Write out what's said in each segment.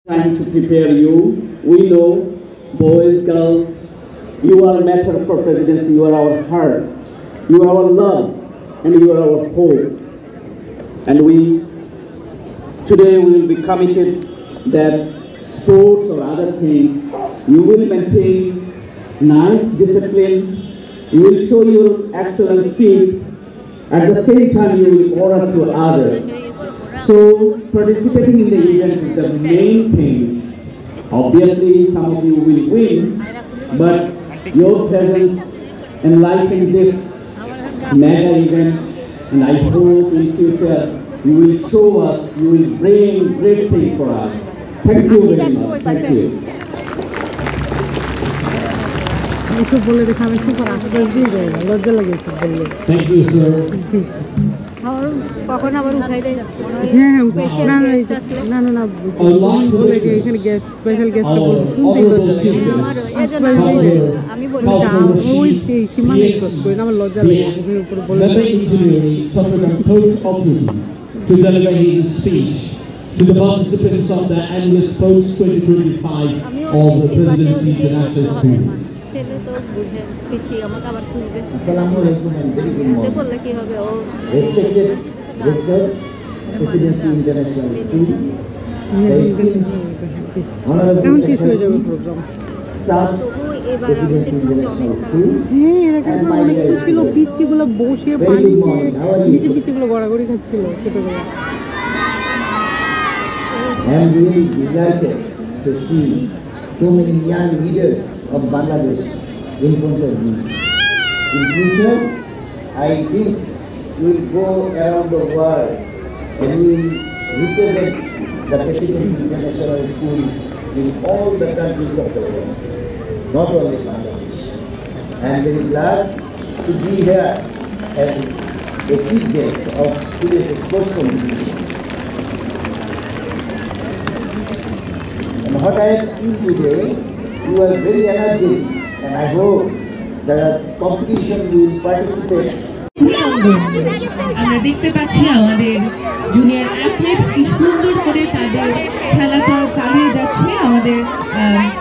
Trying to prepare you. We know, boys, girls, you are a matter for presidency. You are our heart. You are our love, and you are our hope. And today we will be committed that sports or other things, you will maintain nice discipline. You will show your excellent feat. At the same time, you will honor to others. So participating in the event is the main thing. Obviously, some of you will win, but your presence enlightening this mega event, and I hope in future you will show us, you will bring great things for us. Thank you very much. Thank you. Thank you, sir. কখন আবার উঠাই দেয় না না না বলে এখানে guest special guest বলবো শুনতেই লজ্জা লাগে আমি বলি ওই সেই সীমানা রিকোয়েস্ট করি না আমার লজ্জা লাগে উপরে বলে to deliver his speech to the participants of the annual Sports 2025 of the Presidency International School. ছেলে তো বুঝে পিচ্ছি আমাকে আবার খুঁজবে আসসালামু আলাইকুম and very good morning. বললে কি হবে ও Respected Rector, Presidency International School, কেমন শেষ হয়ে যাবে programme staff, Presidency International School. হ্যাঁ এরকম অনেক ছিল পিচ্চিগুলো বসে পানি খেয়ে নিচে পিচ্চিগুলো গড়াগড়ি খাচ্ছিল ছোটবেলা I am really delighted to see so many young leaders of Bangladesh in front of me. In future, I think we will go around the world and we will represent the Presidency International School in all the countries of the world, not only Bangladesh. I am very glad to be here as a chief guest of today's sports competition. And what I have seen today, you are very energetic, and I hope that the competition you will participate. আমরা দেখতে পাচ্ছি আমাদের junior athlete কি সুন্দর করে তাদের খেলাটা চালিয়ে যাচ্ছে আমাদের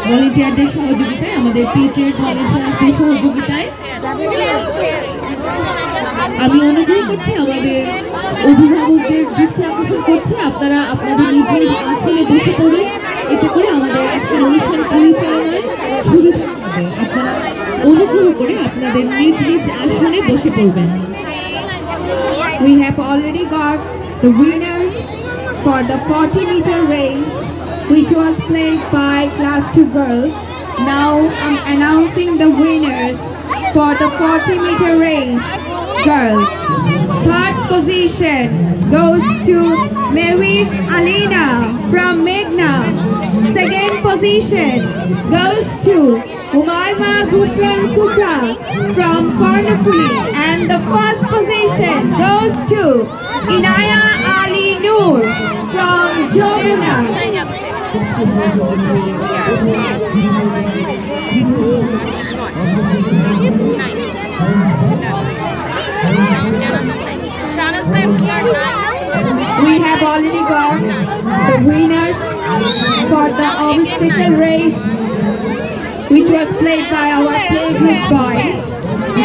ভলান্টিয়ারদের সহযোগিতায়, আমাদের টিচার ভলান্টিয়ারদের সহযোগিতায়। আমি অনুগ্রহ করছি আমাদের অভিভাবকদের দৃষ্টি আকর্ষণ করছি, আপনারা আপনাদের নিজ নিজ আসলে বসে পড়ুন, এতে করে আমাদের আজকের অনুষ্ঠান পরিচালনায় সুবিধা হবে। আপনারা অনুগ্রহ করে আপনাদের নিজ নিজ আসনে বসে পড়বেন। We have already got the winners for the 40-meter race, which was played by Class 2 girls. Now I'm announcing the winners for the 40-meter race, girls. Third position goes to Mewish Alina from Meghna. Second position goes to Umayma Gufran Supra from Karnapuli. And the first position goes to Inaya Ali Noor from Jomuna. We have already got the winners for the obstacle race, which was played by our playgroup boys.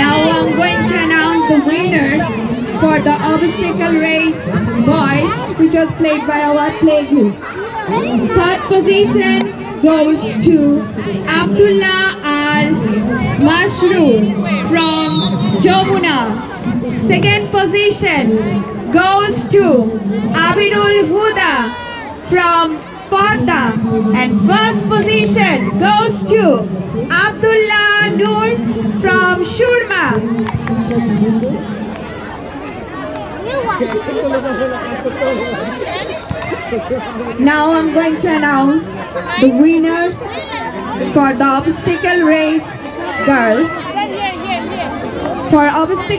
Now I'm going to announce the winners for the obstacle race boys, which was played by our playgroup. Third position goes to Abdullah Al Mashroom from Jomuna. Second position goes to Abidul Huda from Porta, and first position goes to Abdullah Noor from Shurma. Now I'm going to announce the winners for the obstacle race girls. For obstacle